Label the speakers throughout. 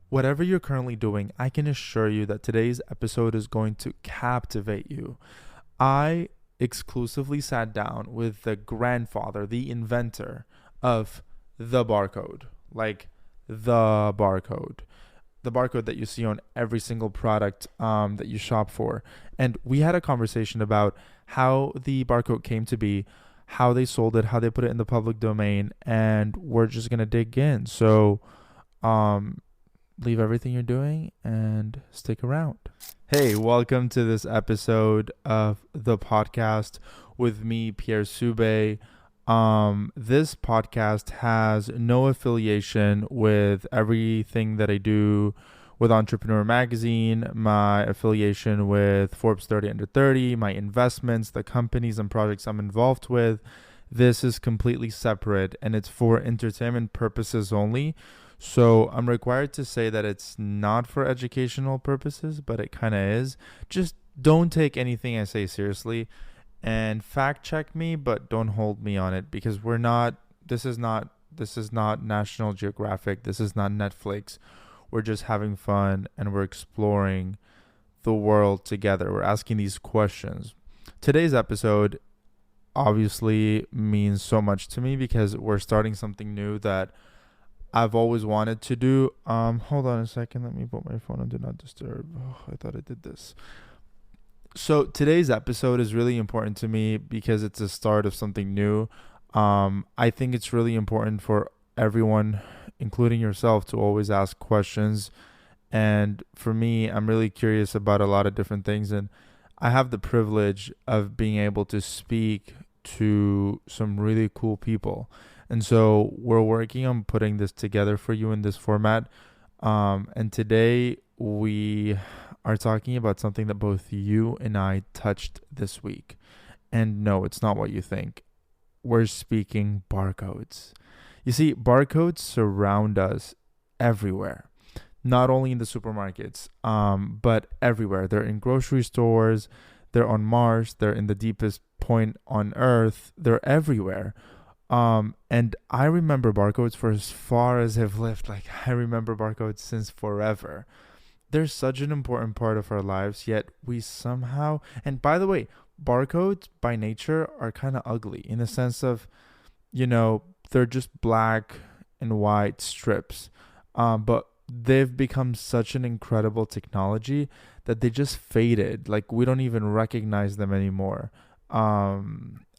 Speaker 1: Whatever you're currently doing, I can assure you that today's episode is going to captivate you. I exclusively sat down with the grandfather, the inventor of the barcode, like the barcode, the barcode that you see on every single product that you shop for. And we had a conversation about how the barcode came to be, how they sold it, how they put it in the public domain, and we're just going to dig in. So, um, leave everything you're doing and stick around. Hey, welcome to this episode of the podcast with me, Pierre Subeh. This podcast has no affiliation with everything that I do with Entrepreneur Magazine, my affiliation with Forbes 30 Under 30, my investments, the companies and projects I'm involved with. This is completely separate and it's for entertainment purposes only. So I'm required to say that it's not for educational purposes, but it kind of is. Just don't take anything I say seriously and fact check me, but don't hold me on it because this is not National Geographic. This is not Netflix. We're just having fun and we're exploring the world together. We're asking these questions. Today's episode obviously means so much to me because we're starting something new that I've always wanted to do. Hold on a second. Let me put my phone on Do Not Disturb. Oh, I thought I did this. So today's episode is really important to me because it's the start of something new. I think it's really important for everyone, including yourself, to always ask questions. And for me, I'm really curious about a lot of different things. And I have the privilege of being able to speak to some really cool people. And so we're working on putting this together for you in this format. And today we are talking about something that both you and I touched this week. And no, it's not what you think. We're speaking barcodes. You see, barcodes surround us everywhere, not only in the supermarkets, but everywhere. They're in grocery stores, they're on Mars, they're in the deepest point on Earth, they're everywhere. And I remember barcodes for as far as I've lived. Like, I remember barcodes since forever. They're such an important part of our lives, yet we somehow, and by the way, barcodes by nature are kind of ugly in the sense of, they're just black and white strips. But they've become such an incredible technology that they just faded. Like, we don't even recognize them anymore.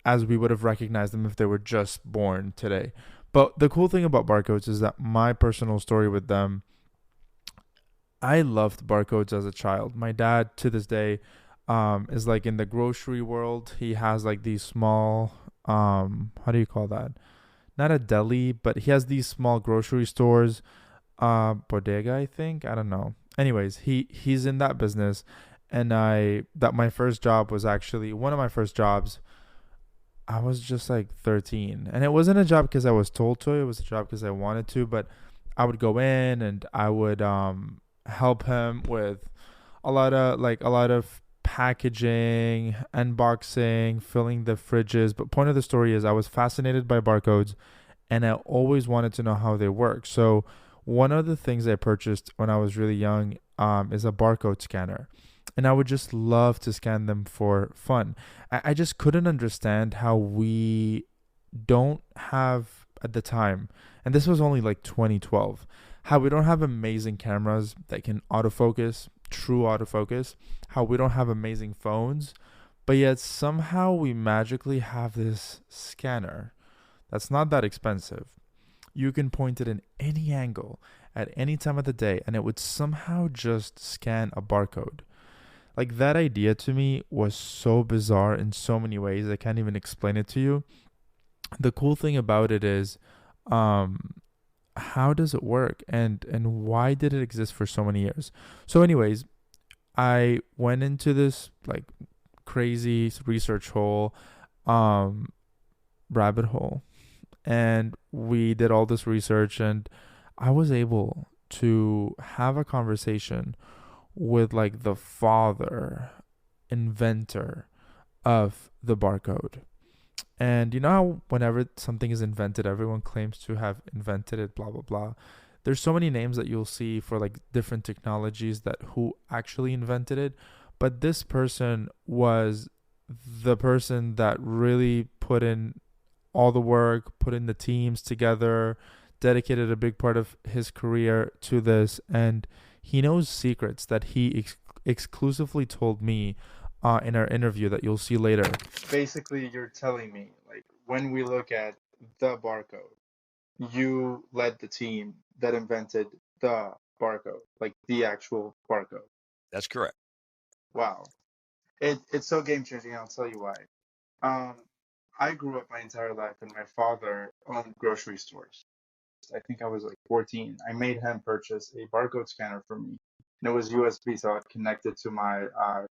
Speaker 1: As we would have recognized them if they were just born today. But the cool thing about barcodes is that my personal story with them, I loved barcodes as a child. My dad, to this day, is like in the grocery world. He has like these small, how do you call that? Not a deli, but he has these small grocery stores, bodega, I think. I don't know. Anyways, he's in that business, and my first job was actually one of my first jobs. I was just like 13, and it wasn't a job because I was told to. It was a job because I wanted to. But I would go in and I would help him with a lot of packaging, unboxing, filling the fridges. But point of the story is I was fascinated by barcodes, and I always wanted to know how they work. So one of the things I purchased when I was really young is a barcode scanner. And I would just love to scan them for fun. I just couldn't understand how we don't have at the time, and this was only like 2012, how we don't have amazing cameras that can autofocus, true autofocus, how we don't have amazing phones, but yet somehow we magically have this scanner that's not that expensive. You can point it in any angle at any time of the day, and it would somehow just scan a barcode. Like, that idea to me was so bizarre in so many ways. I can't even explain it to you. The cool thing about it is, how does it work, and why did it exist for so many years? So, anyways, I went into this like crazy research hole, um, rabbit hole, and we did all this research, and I was able to have a conversation with like the father inventor of the barcode. And you know how whenever something is invented, everyone claims to have invented it, blah, blah, blah. there's so many names that you'll see for like different technologies that who actually invented it, but this person was the person that really put in all the work, put in the teams together, dedicated a big part of his career to this, and he knows secrets that he exclusively told me in our interview that you'll see later. Basically, you're telling me, like, when we look at the barcode, you led the team that invented the barcode, like the actual barcode.
Speaker 2: That's correct.
Speaker 1: Wow. It's so game changing. I'll tell you why. Um, I grew up my entire life, and my father owned grocery stores. I think I was like 14. I made him purchase a barcode scanner for me, and it was USB, so I'd connect it to my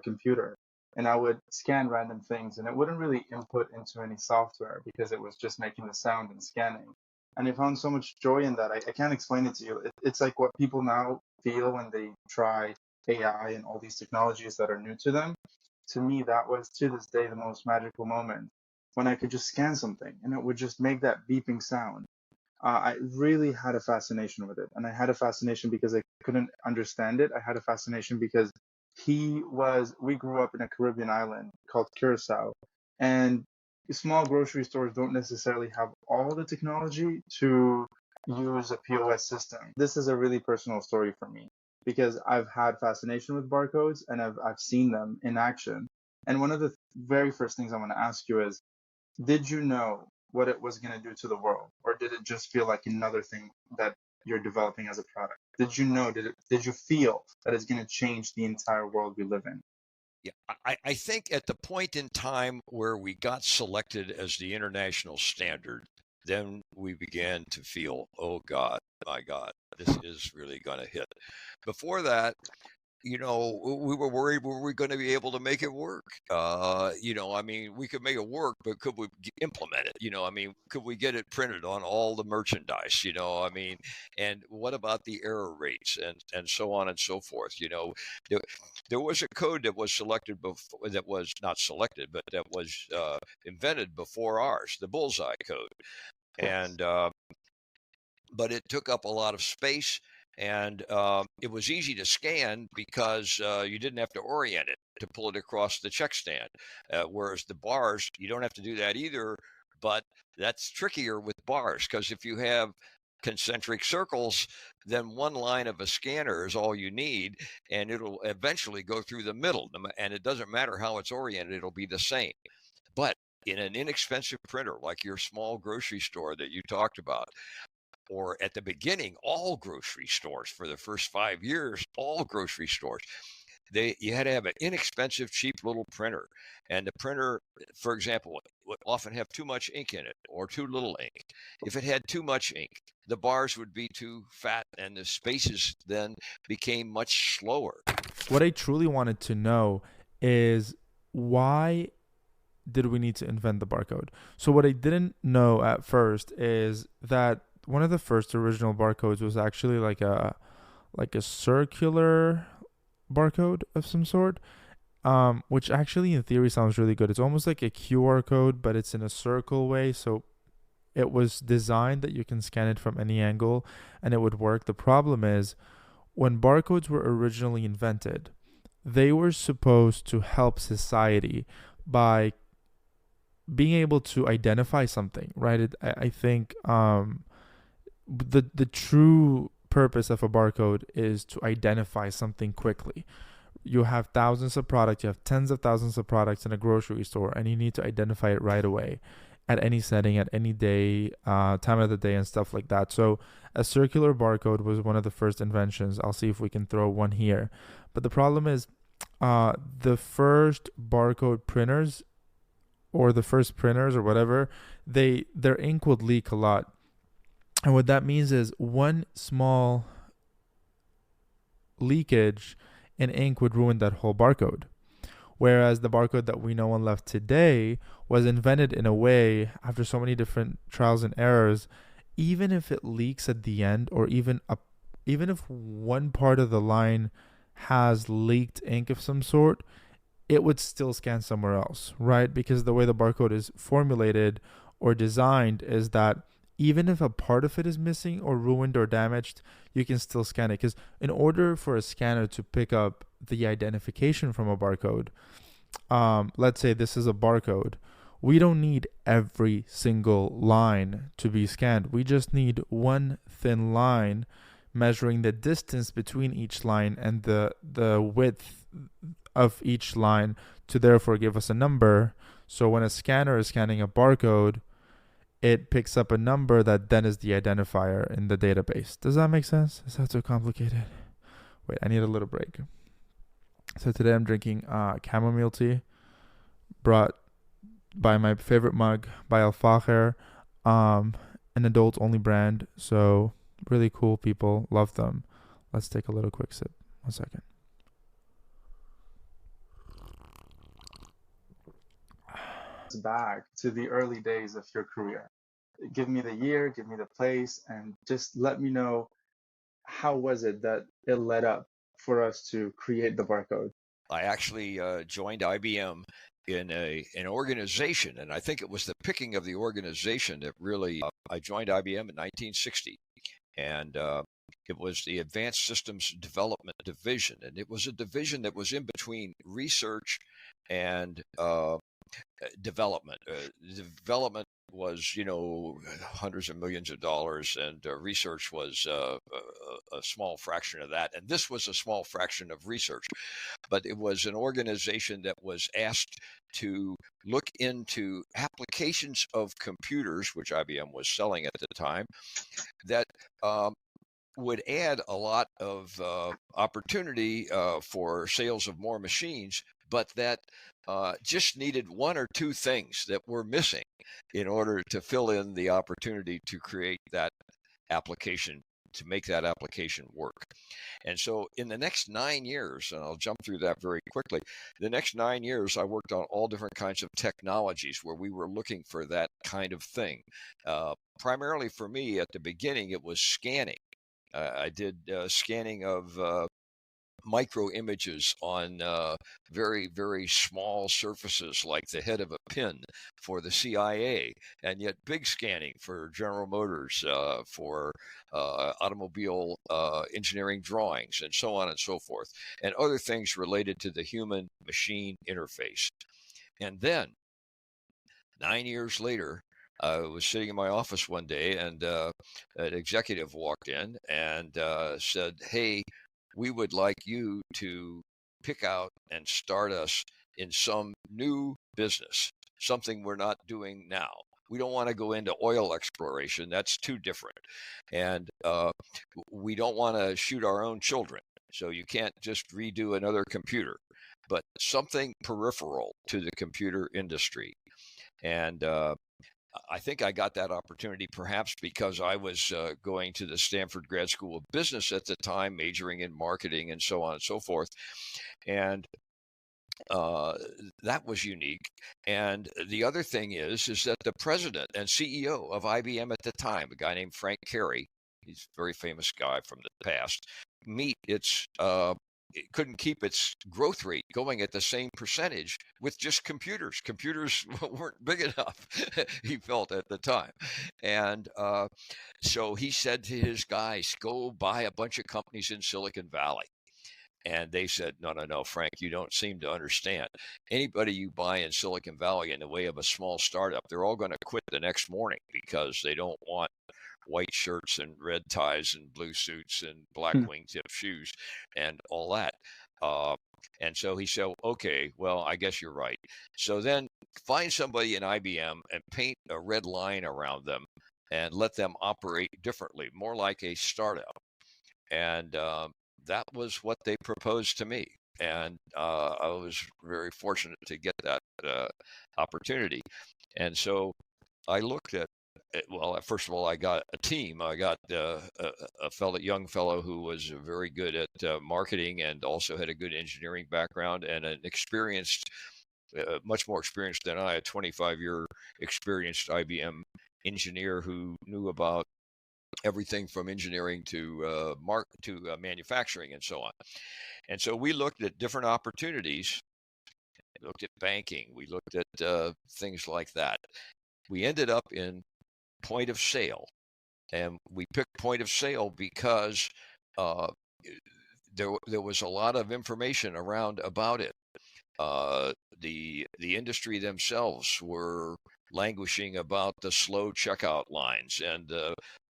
Speaker 1: computer, and I would scan random things, and it wouldn't really input into any software because it was just making the sound and scanning. And I found so much joy in that. I can't explain it to you. It's like what people now feel when they try AI and all these technologies that are new to them. To me, that was to this day the most magical moment when I could just scan something and it would just make that beeping sound. I really had a fascination with it. And I had a fascination because I couldn't understand it. I had a fascination because we grew up in a Caribbean island called Curacao. And small grocery stores don't necessarily have all the technology to use a POS system. This is a really personal story for me because I've had fascination with barcodes and I've seen them in action. And one of the very first things I want to ask you is, did you know what it was going to do to the world, or did it just feel like another thing that you're developing as a product? Did you know? Did you feel that it's going to change the entire world we live in?
Speaker 2: Yeah, I think at the point in time where we got selected as the international standard, then we began to feel, oh God, my God, this is really going to hit. Before that, we were worried, were we going to be able to make it work? I mean, we could make it work, but could we implement it? I mean, could we get it printed on all the merchandise? I mean, and what about the error rates and so on and so forth? There was a code that was selected before, that was not selected, but that was invented before ours, the bullseye code. And but it took up a lot of space, and it was easy to scan because you didn't have to orient it to pull it across the check stand. Whereas the bars, you don't have to do that either, but that's trickier with bars because if you have concentric circles, then one line of a scanner is all you need, and it'll eventually go through the middle, and it doesn't matter how it's oriented, it'll be the same. But in an inexpensive printer like your small grocery store that you talked about, or at the beginning, all grocery stores for the first 5 years, all grocery stores, you had to have an inexpensive, cheap little printer. And the printer, for example, would often have too much ink in it or too little ink. If it had too much ink, the bars would be too fat and the spaces then became much slower.
Speaker 1: What I truly wanted to know is, why did we need to invent the barcode? So what I didn't know at first is that one of the first original barcodes was actually like a circular barcode of some sort, which actually in theory sounds really good. It's almost like a QR code, but it's in a circle way. So it was designed that you can scan it from any angle and it would work. The problem is, when barcodes were originally invented, they were supposed to help society by being able to identify something, right? I think the true purpose of a barcode is to identify something quickly. You have thousands of products, you have tens of thousands of products in a grocery store, and you need to identify it right away at any setting, at any day, time of the day, and stuff like that. So a circular barcode was one of the first inventions. I'll see if we can throw one here. But the problem is, the first barcode printers, or the first printers or whatever, their ink would leak a lot. And what that means is one small leakage in ink would ruin that whole barcode. Whereas the barcode that we know and love today was invented in a way, after so many different trials and errors, even if it leaks at the end, or even if one part of the line has leaked ink of some sort, it would still scan somewhere else, right? Because the way the barcode is formulated or designed is that even if a part of it is missing or ruined or damaged, you can still scan it. Because in order for a scanner to pick up the identification from a barcode, let's say this is a barcode, we don't need every single line to be scanned. We just need one thin line measuring the distance between each line and the width of each line to therefore give us a number. So when a scanner is scanning a barcode, it picks up a number that then is the identifier in the database. Does that make sense? Is that too complicated? Wait, I need a little break. So today I'm drinking chamomile tea, brought by my favorite mug by Al Fakher, an adult only brand. So really cool people, love them. Let's take a little quick sip. 1 second. Back to the early days of your career. Give me the year, give me the place, and just let me know how was it that it led up for us to create the barcode.
Speaker 2: I actually joined IBM in an organization, and I think it was the picking of the organization that really. I joined IBM in 1960, and it was the Advanced Systems Development Division, and it was a division that was in between research and development. Development was, hundreds of millions of dollars, and research was a small fraction of that. And this was a small fraction of research, but it was an organization that was asked to look into applications of computers, which IBM was selling at the time, that would add a lot of opportunity for sales of more machines, but that just needed one or two things that were missing in order to fill in the opportunity to create that application, to make that application work. And so in the next 9 years, and I'll jump through that very quickly, the next 9 years, I worked on all different kinds of technologies where we were looking for that kind of thing. Primarily for me at the beginning, it was scanning. I did scanning of micro images on very, very small surfaces like the head of a pin for the CIA, and yet big scanning for General Motors, for automobile engineering drawings, and so on and so forth, and other things related to the human machine interface. And then 9 years later, I was sitting in my office one day, and an executive walked in and said, "Hey, we would like you to pick out and start us in some new business, something we're not doing now. We don't want to go into oil exploration. That's too different. And we don't want to shoot our own children. So you can't just redo another computer, but something peripheral to the computer industry." And I think I got that opportunity perhaps because I was going to the Stanford Grad School of Business at the time, majoring in marketing and so on and so forth. And that was unique. And the other thing is that the president and CEO of IBM at the time, a guy named Frank Carey, he's a very famous guy from the past, it couldn't keep its growth rate going at the same percentage with just computers. Computers weren't big enough, he felt at the time. And so he said to his guys, "Go buy a bunch of companies in Silicon Valley." And they said, no, Frank, you don't seem to understand. Anybody you buy in Silicon Valley in the way of a small startup, they're all going to quit the next morning because they don't want white shirts and red ties and blue suits and black wingtip shoes and all that. And so he said, "Okay, well, I guess you're right. So then find somebody in IBM and paint a red line around them and let them operate differently, more like a startup." And that was what they proposed to me. And I was very fortunate to get that opportunity. And so I looked at, well, first of all, I got a team. I got a young fellow who was very good at marketing and also had a good engineering background, and an experienced, much more experienced than I, a 25-year experienced IBM engineer who knew about everything from engineering to manufacturing and so on. And so we looked at different opportunities. We looked at banking. We looked at things like that. We ended up in point of sale. And we picked point of sale because uh, there was a lot of information around about it. The industry themselves were languishing about the slow checkout lines and the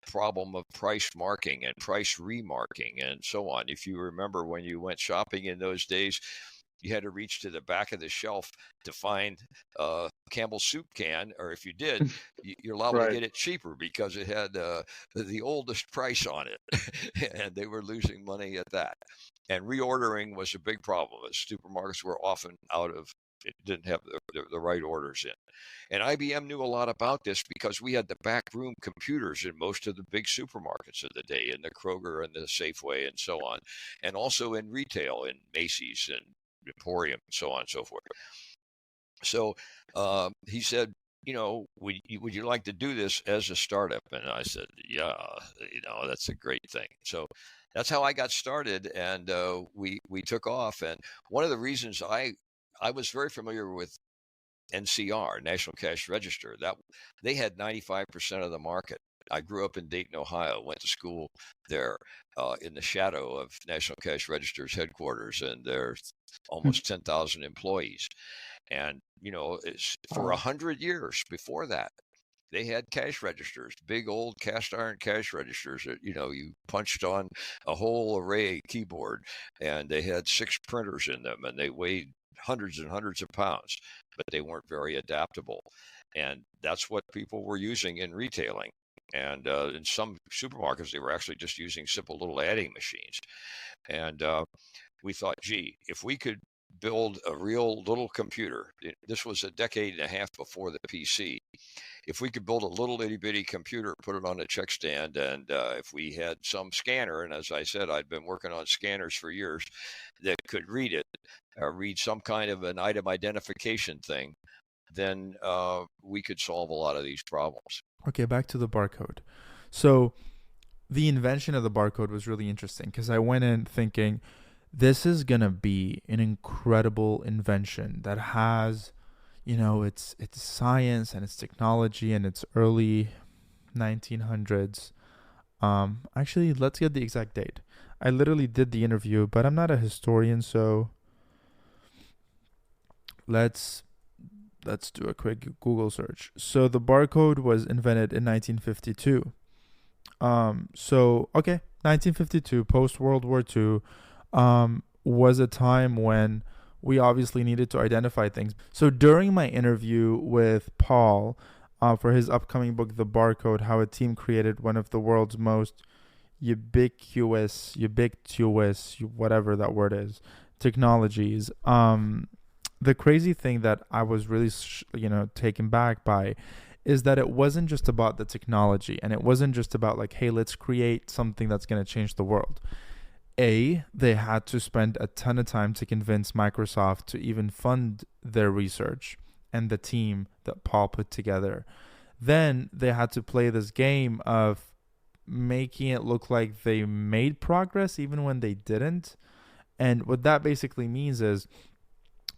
Speaker 2: problem of price marking and price remarking and so on. If you remember when you went shopping in those days, you had to reach to the back of the shelf to find a Campbell's soup can, or if you did, you're liable to
Speaker 3: Right.
Speaker 2: get it cheaper because it had the oldest price on it, and they were losing money at that. And reordering was a big problem, as supermarkets were often it didn't have the right orders in. And IBM knew a lot about this because we had the backroom computers in most of the big supermarkets of the day, in the Kroger and the Safeway and so on, and also in retail, in Macy's and Emporium, and so on and so forth. So he said, would you like to do this as a startup? And I said, yeah, that's a great thing. So that's how I got started, and we took off. And one of the reasons I was very familiar with NCR, National Cash Register, that they had 95% of the market. I grew up in Dayton, Ohio, went to school there in the shadow of National Cash Register's headquarters, and there's almost 10,000 employees. And, it's for 100 years before that, they had cash registers, big old cast iron cash registers that, you punched on a whole array keyboard, and they had 6 printers in them, and they weighed hundreds and hundreds of pounds, but they weren't very adaptable. And that's what people were using in retailing. And in some supermarkets, they were actually just using simple little adding machines. And we thought, gee, if we could build a real little computer, this was a decade and a half before the PC. If we could build a little itty bitty computer, put it on a check stand, and if we had some scanner, and as I said, I'd been working on scanners for years that could read it, read some kind of an item identification thing, then we could solve a lot of these problems.
Speaker 1: Okay, back to the barcode. So the invention of the barcode was really interesting because I went in thinking this is going to be an incredible invention that has, it's science and it's technology and it's early 1900s. Actually, let's get the exact date. I literally did the interview, but I'm not a historian, so let's do a quick Google search. So the barcode was invented in 1952. 1952, post World War II, was a time when we obviously needed to identify things. So during my interview with Paul, for his upcoming book, The Barcode, how a team created one of the world's most ubiquitous, whatever that word is, technologies. The crazy thing that I was really, taken back by is that it wasn't just about the technology, and it wasn't just about like, hey, let's create something that's going to change the world. They had to spend a ton of time to convince Microsoft to even fund their research and the team that Paul put together. Then they had to play this game of making it look like they made progress even when they didn't. And what that basically means is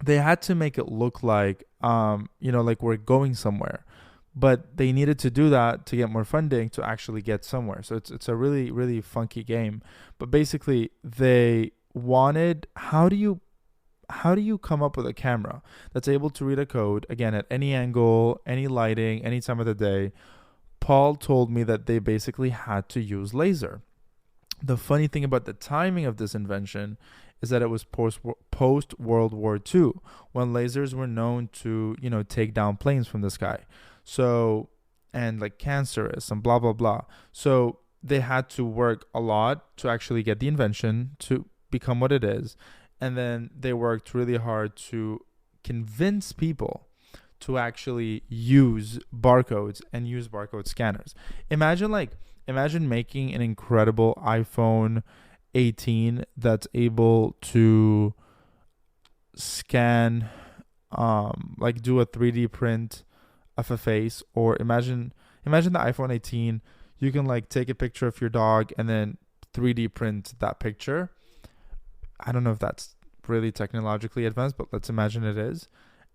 Speaker 1: they had to make it look like, like we're going somewhere. But they needed to do that to get more funding to actually get somewhere. So it's a really, really funky game. But basically, they wanted, how do you come up with a camera that's able to read a code, again, at any angle, any lighting, any time of the day? Paul told me that they basically had to use laser. The funny thing about the timing of this invention is that it was post World War II, when lasers were known to, take down planes from the sky. So, and like cancerous and blah, blah, blah. So they had to work a lot to actually get the invention to become what it is. And then they worked really hard to convince people to actually use barcodes and use barcode scanners. Imagine making an incredible iPhone 18 that's able to scan, do a 3D print of a face. Or imagine the iPhone 18, you can take a picture of your dog and then 3D print that picture. I don't know if that's really technologically advanced, but let's imagine it is.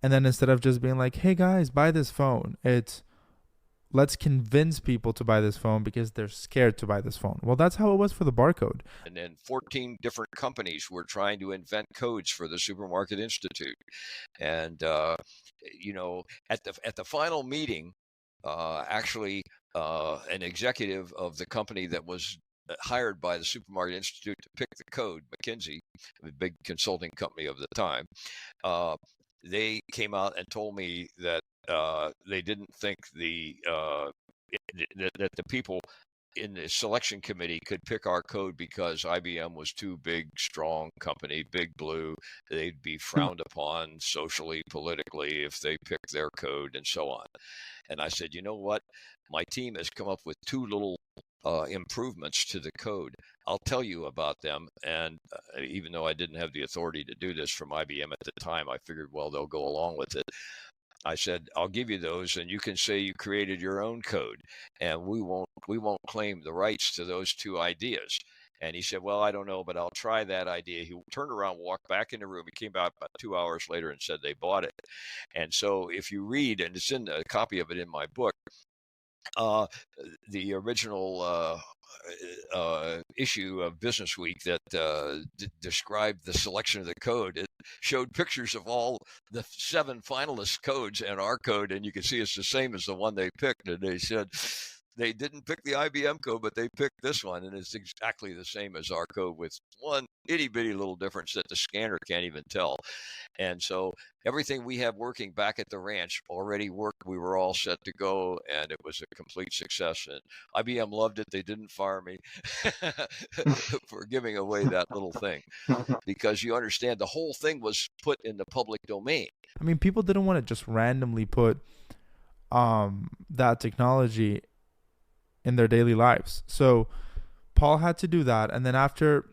Speaker 1: And then instead of just being like, hey guys, buy this phone, it's let's convince people to buy this phone because they're scared to buy this phone. Well, that's how it was for the Barcode.
Speaker 2: And then 14 different companies were trying to invent codes for the Supermarket Institute. And at the final meeting, actually, an executive of the company that was hired by the Supermarket Institute to pick the code, McKinsey, the big consulting company of the time, they came out and told me that they didn't think that the people in the selection committee could pick our code because IBM was too big, strong company, big blue. They'd be frowned upon socially, politically if they picked their code and so on. And I said, you know what? My team has come up with two little improvements to the code. I'll tell you about them. And even though I didn't have the authority to do this from IBM at the time, I figured, well, they'll go along with it. I said, I'll give you those and you can say you created your own code and we won't claim the rights to those two ideas. And he said, well, I don't know, but I'll try that idea. He turned around, walked back in the room. He came out about 2 hours later and said they bought it. And so if you read, and it's in a copy of it in my book, the original issue of Business Week that described the selection of the code. It showed pictures of all the 7 finalist codes and our code, and you can see it's the same as the one they picked. And they said they didn't pick the IBM code, but they picked this one, and it's exactly the same as our code with one itty-bitty little difference that the scanner can't even tell. And so everything we have working back at the ranch already worked. We were all set to go, and it was a complete success. And IBM loved it. They didn't fire me for giving away that little thing, because you understand the whole thing was put in the public domain.
Speaker 1: I mean, people didn't want to just randomly put that technology in their daily lives. So Paul had to do that. And then after,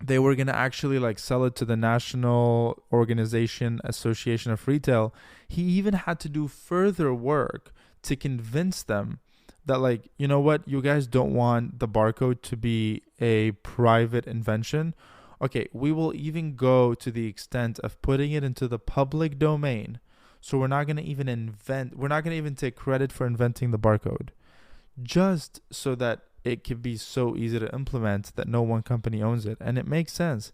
Speaker 1: they were going to actually like sell it to the National Organization Association of Retail, he even had to do further work to convince them that, like, you know what, you guys don't want the Barcode to be a private invention. Okay, we will even go to the extent of putting it into the public domain. So we're not going to even take credit for inventing the Barcode, just so that it could be so easy to implement that no one company owns it. And it makes sense.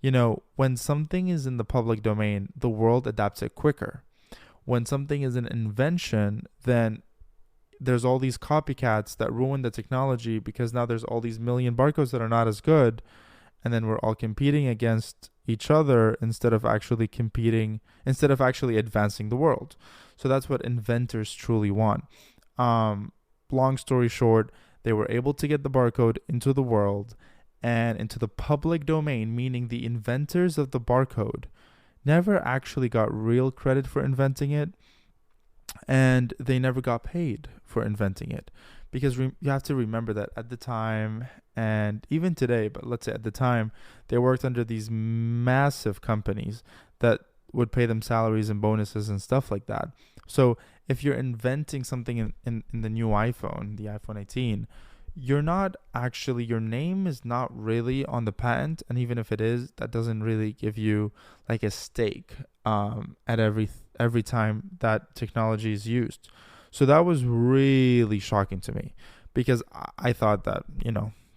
Speaker 1: You know, when something is in the public domain, the world adapts it quicker. When something is an invention, then there's all these copycats that ruin the technology because now there's all these million barcodes that are not as good. And then we're all competing against each other instead of actually advancing the world. So that's what inventors truly want. Long story short, they were able to get the Barcode into the world and into the public domain, meaning the inventors of the Barcode never actually got real credit for inventing it, and they never got paid for inventing it. Because you have to remember that at the time, and even today, but let's say at the time, they worked under these massive companies that would pay them salaries and bonuses and stuff like that. So if you're inventing something in the new iPhone, the iPhone 18, your name is not really on the patent. And even if it is, that doesn't really give you like a stake at every time that technology is used. So that was really shocking to me, because I thought that,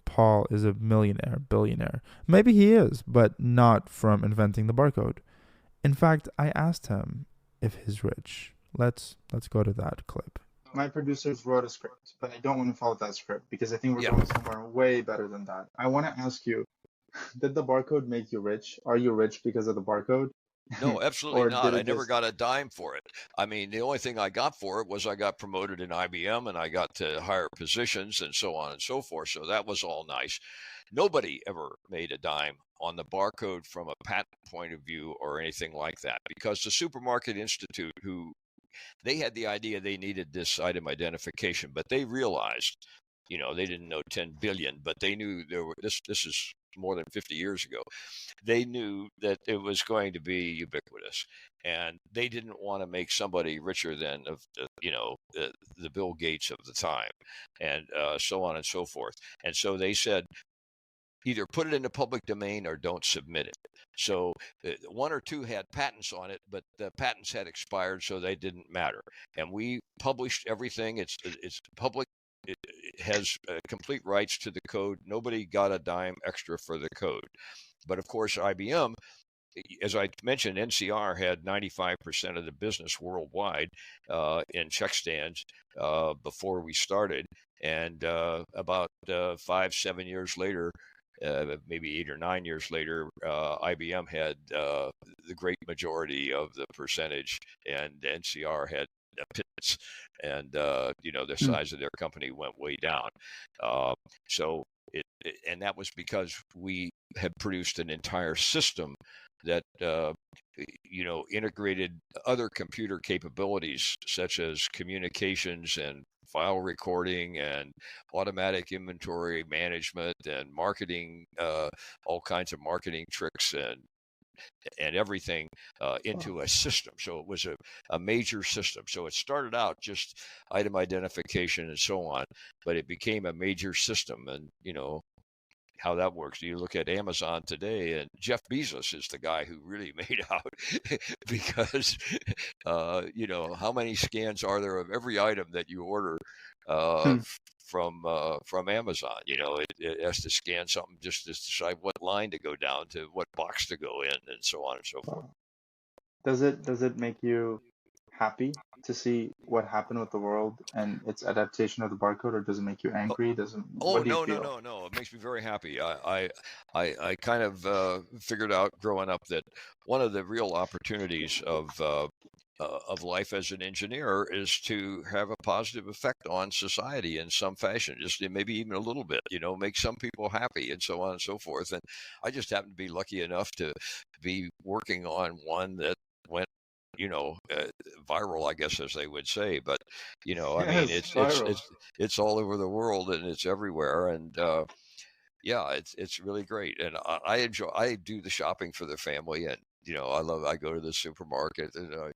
Speaker 1: Paul is a millionaire, billionaire. Maybe he is, but not from inventing the Barcode. In fact, I asked him if he's rich. Let's go to that clip.
Speaker 3: My producers wrote a script, but I don't want to follow that script because I think we're going somewhere way better than that. I want to ask you, did the Barcode make you rich? Are you rich because of the Barcode?
Speaker 2: No, absolutely not. I never got a dime for it. I mean, the only thing I got for it was I got promoted in IBM and I got to higher positions and so on and so forth. So that was all nice. Nobody ever made a dime on the Barcode from a patent point of view or anything like that, because the Supermarket Institute, they had the idea they needed this item identification, but they realized, they didn't know 10 billion, but they knew this is more than 50 years ago. They knew that it was going to be ubiquitous, and they didn't want to make somebody richer than the Bill Gates of the time, and so on and so forth. And so they said, either put it in the public domain or don't submit it. So one or two had patents on it, but the patents had expired, so they didn't matter. And we published everything. It's public. It has complete rights to the code. Nobody got a dime extra for the code. But of course, IBM, as I mentioned, NCR had 95% of the business worldwide in check stands before we started. And about 5-7 years later, maybe 8 or 9 years later, IBM had the great majority of the percentage, and NCR had pittance, and the size of their company went way down. So and that was because we had produced an entire system that integrated other computer capabilities such as communications and file recording and automatic inventory management and marketing, all kinds of marketing tricks and everything into a system. So it was a major system. So it started out just item identification and so on, but it became a major system. And how that works. You look at Amazon today, and Jeff Bezos is the guy who really made out because, how many scans are there of every item that you order from Amazon? It has to scan something just to decide what line to go down to, what box to go in, and so on and so forth.
Speaker 3: Does it make you happy to see what happened with the world and its adaptation of the barcode, or does it make you angry? What do you feel?
Speaker 2: No. It makes me very happy. I kind of figured out growing up that one of the real opportunities of life as an engineer is to have a positive effect on society in some fashion, just maybe even a little bit, make some people happy and so on and so forth. And I just happen to be lucky enough to be working on one that went viral, I guess, as they would say. But I mean,
Speaker 3: Yes, viral.
Speaker 2: it's all over the world and it's everywhere. And yeah, it's really great. And I do the shopping for the family, and I go to the supermarket, and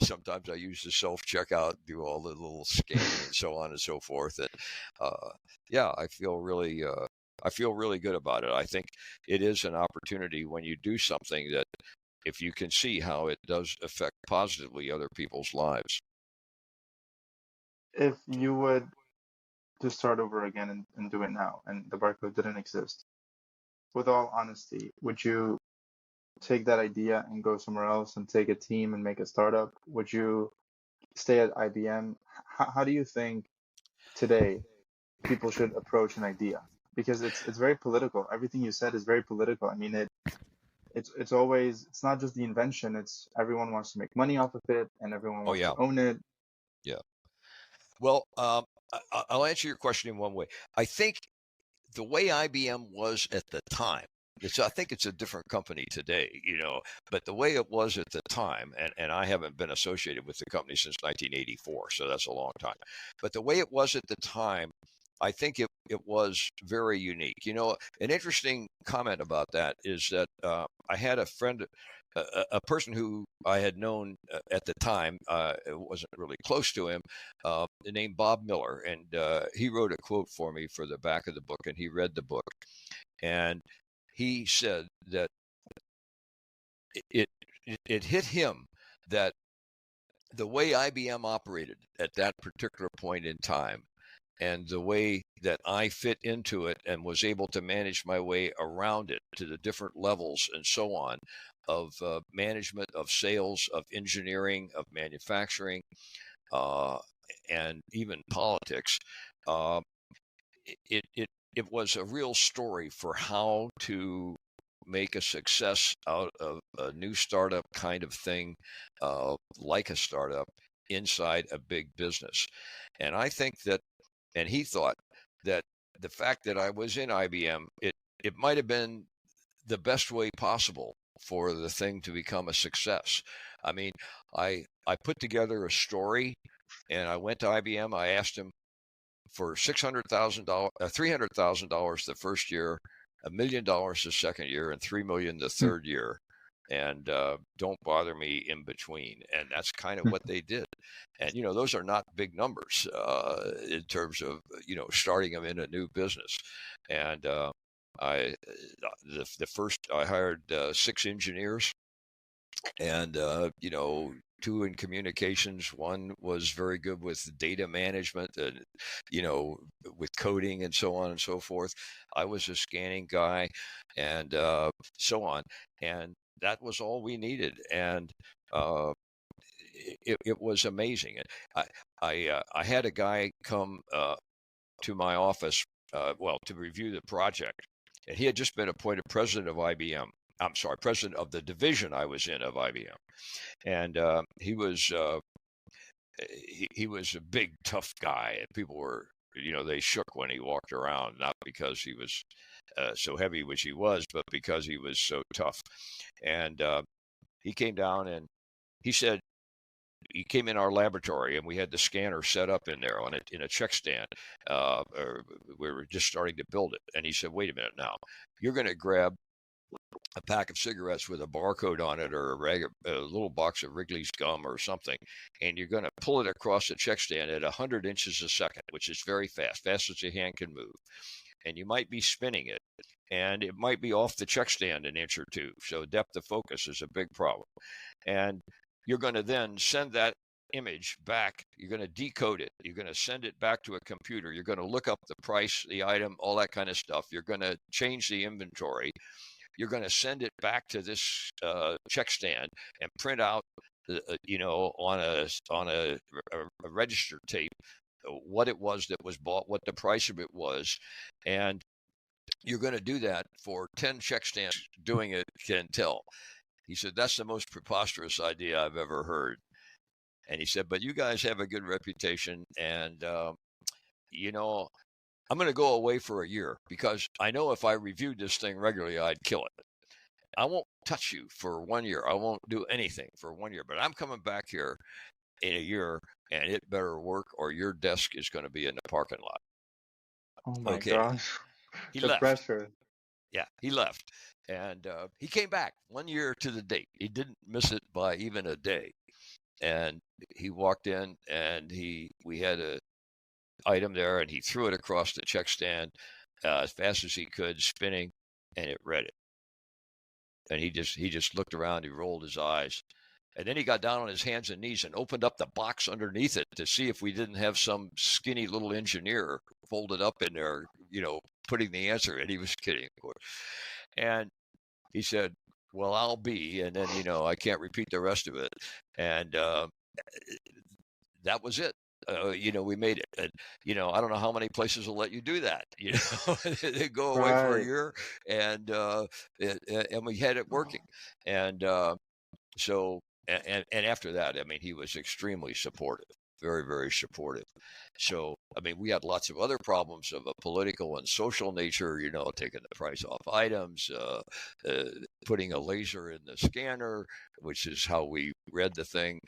Speaker 2: sometimes I use the self checkout, do all the little scanning and so on and so forth. And yeah, I feel really good about it. I think it is an opportunity when you do something that, if you can see how it does affect positively other people's lives.
Speaker 3: If you would just start over again and do it now, and the barcode didn't exist, with all honesty, would you take that idea and go somewhere else and take a team and make a startup? Would you stay at IBM? How do you think today people should approach an idea? Because it's very political. Everything you said is very political. I mean, it's always, it's not just the invention, it's everyone wants to make money off of it and everyone
Speaker 2: Oh
Speaker 3: wants
Speaker 2: yeah,
Speaker 3: to own it.
Speaker 2: yeah. Well, I'll answer your question in one way. I think the way IBM was at the time, I think it's a different company today, but the way it was at the time, and I haven't been associated with the company since 1984, so that's a long time. But the way it was at the time, I think it was very unique. An interesting comment about that is that I had a friend, a person who I had known at the time, it wasn't really close to him, named Bob Miller, and he wrote a quote for me for the back of the book, and he read the book, and he said that it hit him that the way IBM operated at that particular point in time, and the way that I fit into it and was able to manage my way around it to the different levels and so on of management, of sales, of engineering, of manufacturing, and even politics. It was a real story for how to make a success out of a new startup kind of thing, like a startup inside a big business. And I think that, and he thought that the fact that I was in IBM, it might have been the best way possible for the thing to become a success. I mean, I put together a story, and I went to IBM. I asked him for $600,000, $300,000 the first year, $1 million the second year, and $3 million the third year. And don't bother me in between. And that's kind of what they did. And, those are not big numbers in terms of, starting them in a new business. And The first I hired 6 engineers, and you know, 2 in communications. One was very good with data management, and you know, with coding and so on and so forth. I was a scanning guy, and so on. And that was all we needed. And it was amazing. I had a guy come to my office, well, to review the project, and he had just been appointed president of IBM. I'm sorry, president of the division I was in of IBM, and he was a big, tough guy, and people were, you know, they shook when he walked around, not because he was so heavy, which he was, but because he was so tough. And he came down and he said, he came in our laboratory, and we had the scanner set up in there on it in a check stand. Or we were just starting to build it, and he said, "Wait a minute now, you're going to grab a pack of cigarettes with a barcode on it, or a little box of Wrigley's gum or something, and you're going to pull it across the check stand at 100 inches a second, which is very fast, fast as your hand can move. And you might be spinning it, and it might be off the check stand an inch or two. So depth of focus is a big problem. And you're going to then send that image back. You're going to decode it. You're going to send it back to a computer. You're going to look up the price, the item, all that kind of stuff. You're going to change the inventory. You're going to send it back to this check stand and print out, you know, on a register tape what it was that was bought, what the price of it was, and you're going to do that for 10 check stands. Doing it can tell." He said, "That's the most preposterous idea I've ever heard." And he said, "But you guys have a good reputation, and you know, I'm going to go away for a year, because I know if I reviewed this thing regularly, I'd kill it. I won't touch you for 1 year. I won't do anything for 1 year, but I'm coming back here in a year, and it better work, or your desk is going to be in the parking lot."
Speaker 3: Oh my
Speaker 2: Okay,
Speaker 3: gosh,
Speaker 2: he
Speaker 3: the
Speaker 2: left.
Speaker 3: pressure.
Speaker 2: Yeah, he left. And he came back 1 year to the date. He didn't miss it by even a day. And he walked in, and we had a item there, and he threw it across the check stand as fast as he could, spinning, and it read it. And he just looked around, he rolled his eyes. And then he got down on his hands and knees and opened up the box underneath it to see if we didn't have some skinny little engineer folded up in there, you know, putting the answer. And he was kidding, of course. And he said, "Well, I'll be," and then, you know, I can't repeat the rest of it. And that was it. You know, we made it. And, you know, I don't know how many places will let you do that. You know, they go away for a
Speaker 3: Right.
Speaker 2: year, and we had it working. And so, and after that, I mean, he was extremely supportive, very, very supportive. So, I mean, we had lots of other problems of a political and social nature, you know, taking the price off items, putting a laser in the scanner, which is how we read the thing,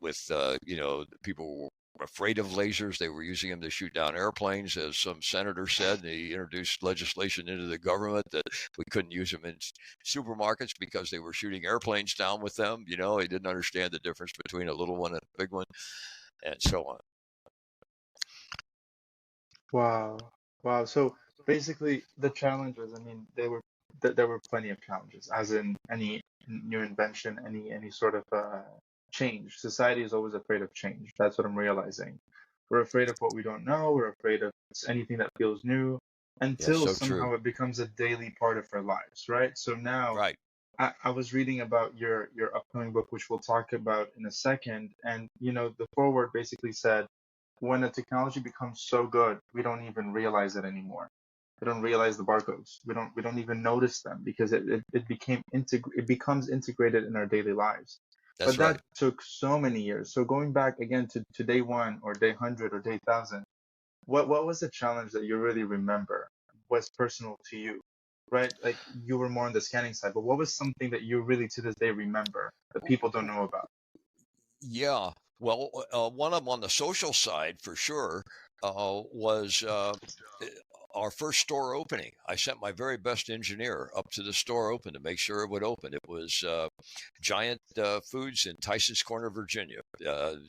Speaker 2: with, you know, people were afraid of lasers. They were using them to shoot down airplanes, as some senator said. And he introduced legislation into the government that we couldn't use them in supermarkets because they were shooting airplanes down with them. You know, he didn't understand the difference between a little one and a big one, and so on.
Speaker 3: Wow. Wow. So basically, the challenges, I mean, there were plenty of challenges, as in any new invention, any sort of change. Society is always afraid of change. That's what I'm realizing. We're afraid of what we don't know. We're afraid of anything that feels new,
Speaker 2: Yeah,
Speaker 3: until
Speaker 2: so true.
Speaker 3: somehow it becomes a daily part of our lives, right? So now
Speaker 2: Right.
Speaker 3: I was reading about your upcoming book, which we'll talk about in a second, and the foreword basically said, when a technology becomes so good, we don't even realize it anymore. We don't realize the barcodes. We don't even notice them, because it becomes integrated in our daily lives.
Speaker 2: That's
Speaker 3: But
Speaker 2: right.
Speaker 3: that took so many years. So going back again to day one, or day 100, or day 1,000, what was the challenge that you really remember, was personal to you, right? Like, you were more on the scanning side, but what was something that you really to this day remember that people don't know about?
Speaker 2: Yeah. Well, one of them on the social side for sure was our first store opening. I sent my very best engineer up to the store open to make sure it would open. It was Giant Foods in Tyson's Corner, Virginia,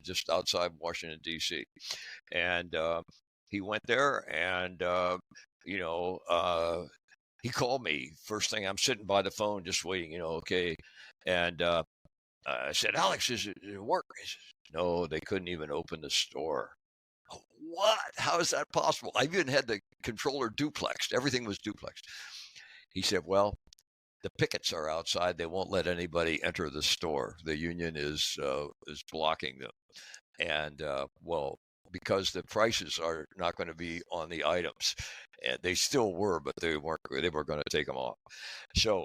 Speaker 2: just outside Washington, D.C. And he went there, and he called me first thing. I'm sitting by the phone just waiting, okay. And I said, Alex, does it work? He says, no, they couldn't even open the store. Oh, what? How is that possible? I even had the controller duplexed. Everything was duplexed. He said, well, the pickets are outside. They won't let anybody enter the store. The union is blocking them. And well, because the prices are not going to be on the items, and they still were, but they weren't. They were going to take them off. So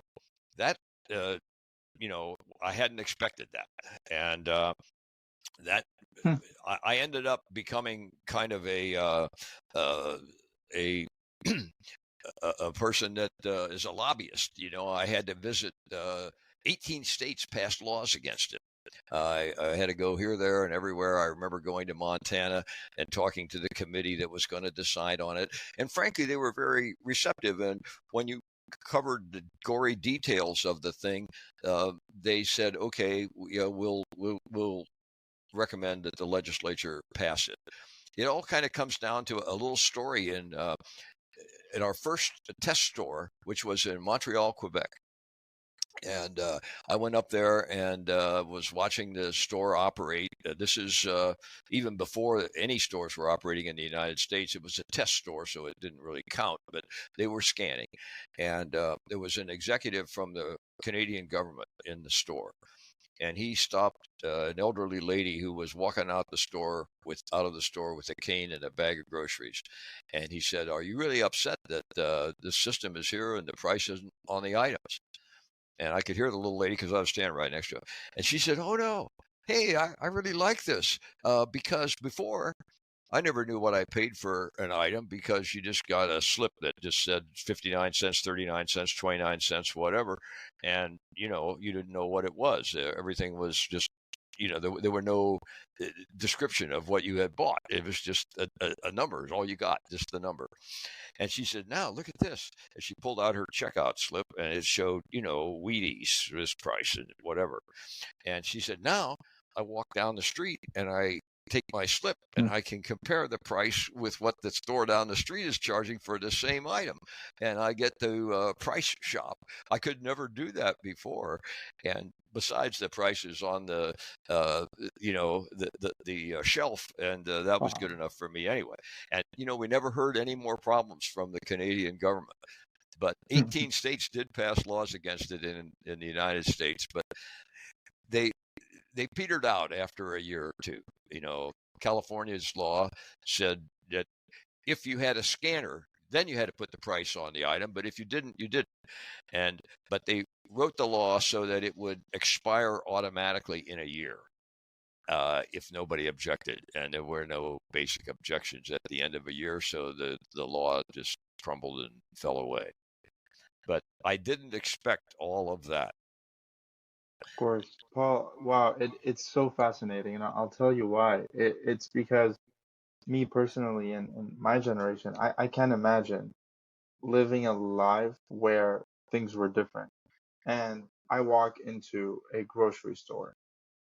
Speaker 2: that I hadn't expected that, and that
Speaker 3: Hmm.
Speaker 2: I ended up becoming kind of a a person that is a lobbyist. I had to visit 18 states passed laws against it. I had to go here, there, and everywhere. I remember going to Montana and talking to the committee that was going to decide on it. And frankly, they were very receptive. And when you covered the gory details of the thing, they said, "Okay, we'll recommend that the legislature pass it." It all kind of comes down to a little story in our first test store, which was in Montreal, Quebec. And I went up there and was watching the store operate. This is even before any stores were operating in the United States. It was a test store, so it didn't really count, but they were scanning. And there was an executive from the Canadian government in the store. And he stopped an elderly lady who was walking out of the store with a cane and a bag of groceries. And he said, "Are you really upset that this system is here and the price isn't on the items?" And I could hear the little lady because I was standing right next to her. And she said, "Oh, no. Hey, I really like this because before I never knew what I paid for an item because you just got a slip that just said 59 cents, 39 cents, 29 cents, whatever. And, you didn't know what it was. Everything was just, there were no description of what you had bought. It was just a number is all you got, just the number." And she said, "Now look at this." And she pulled out her checkout slip and it showed, Wheaties, this price and whatever. And she said, "Now I walk down the street and I take my slip and I can compare the price with what the store down the street is charging for the same item. And I get to price shop. I could never do that before. And besides, the prices on the shelf, and that was good enough for me anyway. And we never heard any more problems from the Canadian government. But 18 states did pass laws against it in the United States, but they petered out after a year or two. California's law said that if you had a scanner, then you had to put the price on the item, but if you didn't, you didn't. But they wrote the law so that it would expire automatically in a year if nobody objected, and there were no basic objections at the end of a year, so the law just crumbled and fell away. But I didn't expect all of that.
Speaker 3: Of course, Paul. Wow, it's so fascinating, and I'll tell you why. It's because me personally, and my generation, I can't imagine living a life where things were different. And I walk into a grocery store.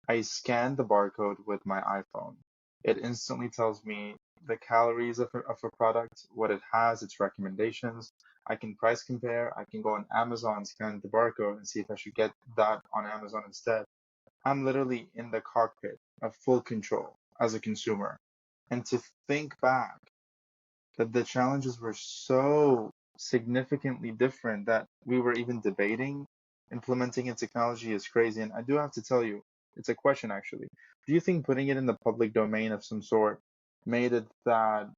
Speaker 3: I scan the barcode with my iPhone. It instantly tells me the calories of a product, what it has, its recommendations. I can price compare. I can go on Amazon, scan the barcode, and see if I should get that on Amazon instead. I'm literally in the cockpit of full control as a consumer. And to think back that the challenges were so significantly different that we were even debating implementing in technology is crazy. And I do have to tell you, it's a question actually. Do you think putting it in the public domain of some sort made it that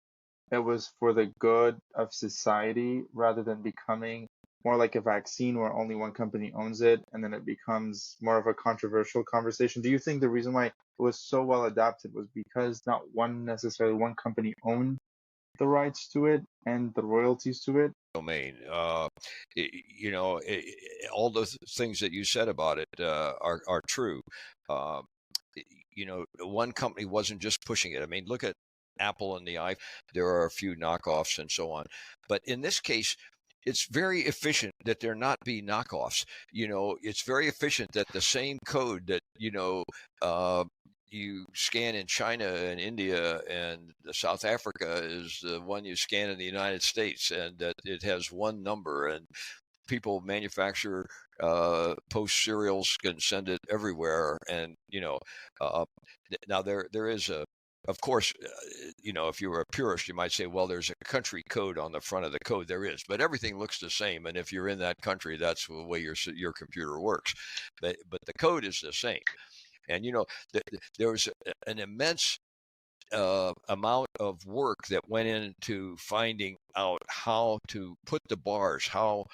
Speaker 3: it was for the good of society rather than becoming more like a vaccine where only one company owns it and then it becomes more of a controversial conversation? Do you think the reason why it was so well adapted was because not necessarily one company owned the rights to it and the royalties to it?
Speaker 2: Domain. All the things that you said about it are true. Uh, one company wasn't just pushing it. I mean, look at Apple and the iPhone. There are a few knockoffs and so on. But in this case, it's very efficient that there not be knockoffs. It's very efficient that the same code that, you scan in China and India and South Africa is the one you scan in the United States, and that it has one number, and people manufacture post serials, can send it everywhere. And uh, now there is a, of course, if you were a purist, you might say, well, there's a country code on the front of the code. There is, but everything looks the same, and if you're in that country, that's the way your computer works. But the code is the same. And there was an immense amount of work that went into finding out how to put the bars, how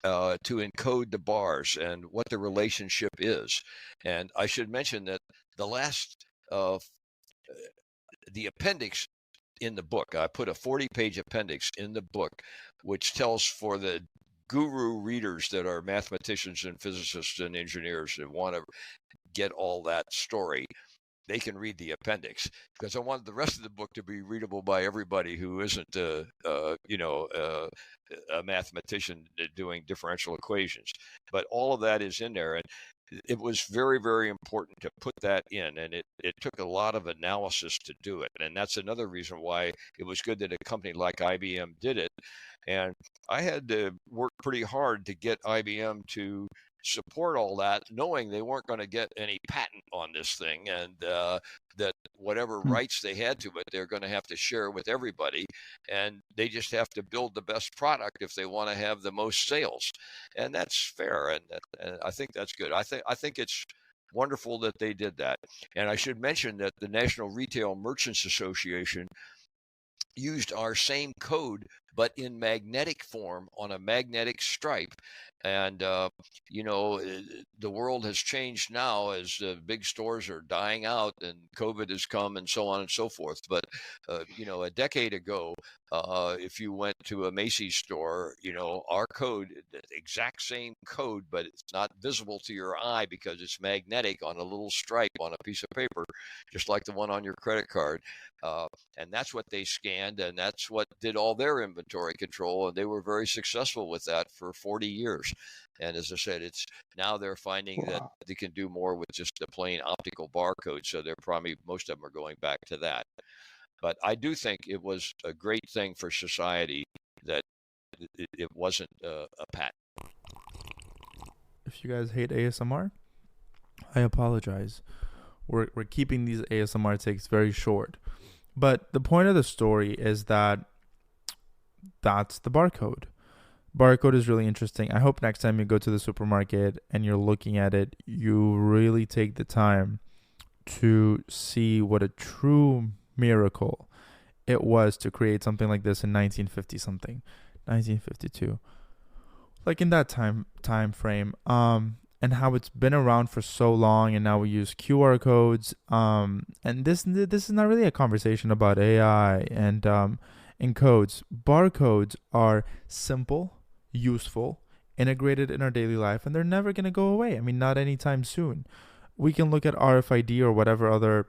Speaker 2: to encode the bars, and what the relationship is. And I should mention that the last, the appendix in the book, I put a 40-page appendix in the book, which tells for the guru readers that are mathematicians and physicists and engineers and want to get all that story, they can read the appendix, because I wanted the rest of the book to be readable by everybody who isn't, a mathematician doing differential equations. But all of that is in there, and it was very, very important to put that in, and it took a lot of analysis to do it. And that's another reason why it was good that a company like IBM did it. And I had to work pretty hard to get IBM to support all that, knowing they weren't going to get any patent on this thing, and that whatever rights they had to it, they're going to have to share with everybody, and they just have to build the best product if they want to have the most sales. And that's fair, and I think that's good. I think it's wonderful that they did that. And I should mention that the National Retail Merchants Association used our same code, but in magnetic form on a magnetic stripe. And, the world has changed now as big stores are dying out and COVID has come and so on and so forth. But, a decade ago, if you went to a Macy's store, our code, the exact same code, but it's not visible to your eye because it's magnetic on a little stripe on a piece of paper, just like the one on your credit card. And that's what they scanned, and that's what did all their inventory control, and they were very successful with that for 40 years. And as I said, it's now they're finding that they can do more with just a plain optical barcode, so they're probably, most of them are going back to that. But I do think it was a great thing for society that it wasn't a patent.
Speaker 1: If you guys hate ASMR, I apologize. We're keeping these ASMR takes very short. But the point of the story is that's the barcode. Barcode is really interesting. I hope next time you go to the supermarket and you're looking at it, you really take the time to see what a true miracle it was to create something like this in 1950 something, 1952. Like in that time frame. And how it's been around for so long, and now we use QR codes. And this is not really a conversation about AI and codes. Barcodes are simple, useful, integrated in our daily life, and they're never going to go away. I mean, not anytime soon. We can look at RFID or whatever other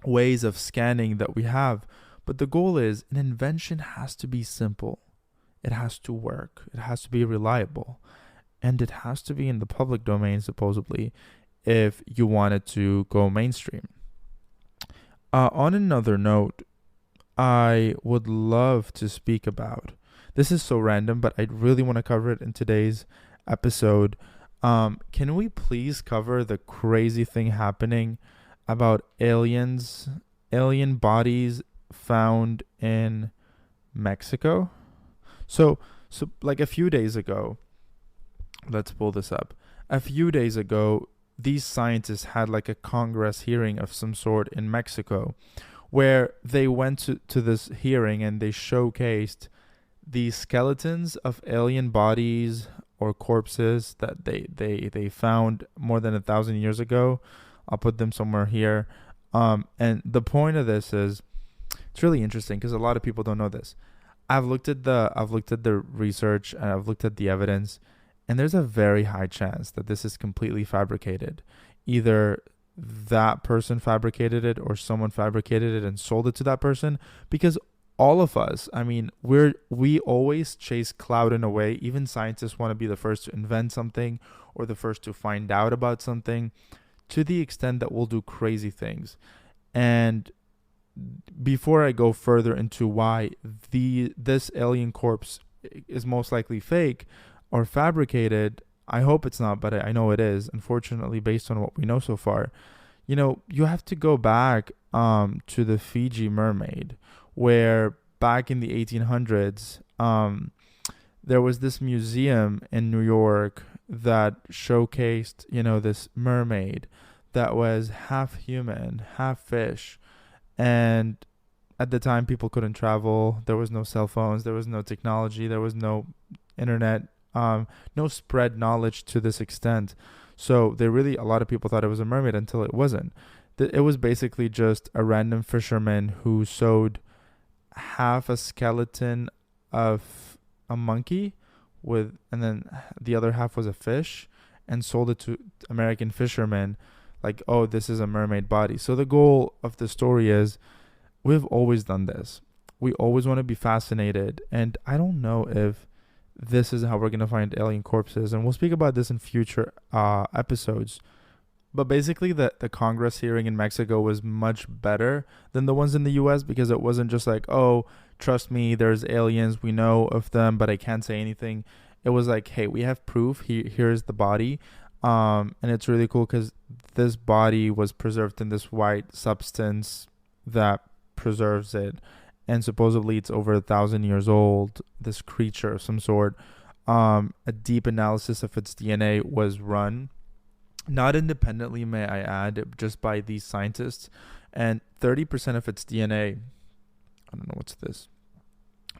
Speaker 1: ways of scanning that we have, but the goal is an invention has to be simple. It has to work. It has to be reliable. And it has to be in the public domain, supposedly, if you want it to go mainstream. On another note, I would love to speak about, this is so random, but I really want to cover it in today's episode. Can we please cover the crazy thing happening about alien bodies found in Mexico? So like a few days ago, let's pull this up. A few days ago, these scientists had like a Congress hearing of some sort in Mexico, where they went to this hearing and they showcased the skeletons of alien bodies or corpses that they found more than 1,000 years ago. I'll put them somewhere here. And the point of this is, it's really interesting because a lot of people don't know this. I've looked at the research and I've looked at the evidence. And there's a very high chance that this is completely fabricated. Either that person fabricated it or someone fabricated it and sold it to that person. Because all of us, I mean, we always chase clout in a way. Even scientists want to be the first to invent something or the first to find out about something. to the extent that we'll do crazy things. And before I go further into why this alien corpse is most likely fake or fabricated, I hope it's not, but I know it is, unfortunately, based on what we know so far. You have to go back to the Fiji mermaid, where back in the 1800s, there was this museum in New York that showcased, this mermaid that was half human, half fish. And at the time, people couldn't travel. There was no cell phones. There was no technology. There was no internet, no spread knowledge to this extent. So a lot of people thought it was a mermaid until it wasn't. It was basically just a random fisherman who sewed half a skeleton of a monkey and then the other half was a fish, and sold it to American fishermen like, oh, this is a mermaid body. So the goal of the story is, we've always done this. We always want to be fascinated. And I don't know if this is how we're going to find alien corpses. And we'll speak about this in future episodes. But basically, the Congress hearing in Mexico was much better than the ones in the U.S. because it wasn't just like, oh, trust me, there's aliens. We know of them, but I can't say anything. It was like, hey, we have proof. Here's the body. And it's really cool because this body was preserved in this white substance that preserves it. And supposedly it's over 1,000 years old, this creature of some sort. A deep analysis of its DNA was run, not independently, may I add, just by these scientists. And 30% of its DNA, I don't know what's this,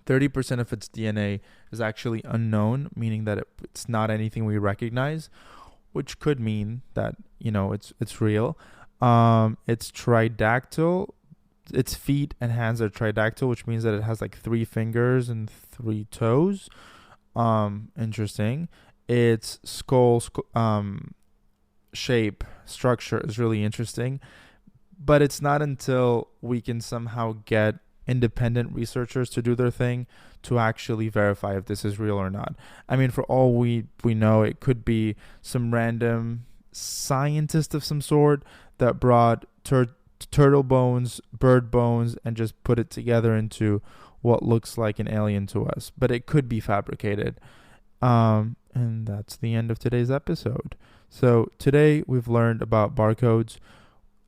Speaker 1: 30% of its DNA is actually unknown, meaning that it's not anything we recognize, which could mean that, it's real. It's tridactyl. Its feet and hands are tridactyl, which means that it has like 3 fingers and 3 toes. Interesting. Its skull shape, structure is really interesting. But it's not until we can somehow get independent researchers to do their thing to actually verify if this is real or not. I mean, for all we know, it could be some random scientist of some sort that brought turtle bones, bird bones, and just put it together into what looks like an alien to us. But it could be fabricated. And that's the end of today's episode. So today we've learned about barcodes,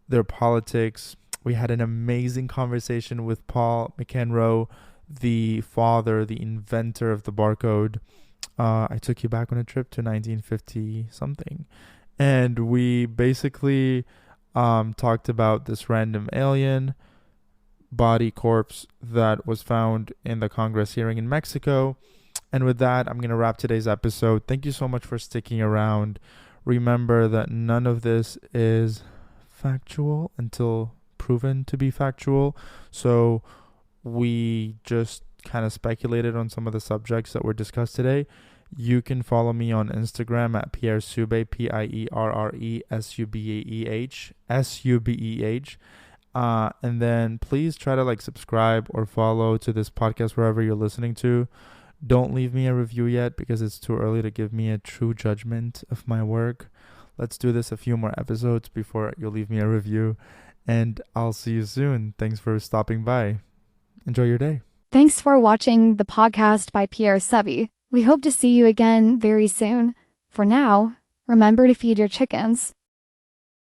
Speaker 1: their politics. We had an amazing conversation with Paul McEnroe, the father, the inventor of the barcode. I took you back on a trip to 1950 something. And we basically talked about this random alien body corpse that was found in the Congress hearing in Mexico. And with that, I'm going to wrap today's episode. Thank you so much for sticking around. Remember that none of this is factual until proven to be factual. So we just kind of speculated on some of the subjects that were discussed today. You can follow me on Instagram at Pierre Subeh, PIERRESUBEH. And then please try to subscribe or follow to this podcast wherever you're listening to. Don't leave me a review yet because it's too early to give me a true judgment of my work. Let's do this a few more episodes before you leave me a review. And I'll see you soon. Thanks for stopping by. Enjoy your day.
Speaker 4: Thanks for watching the podcast by Pierre Subeh. We hope to see you again very soon. For now, remember to feed your chickens.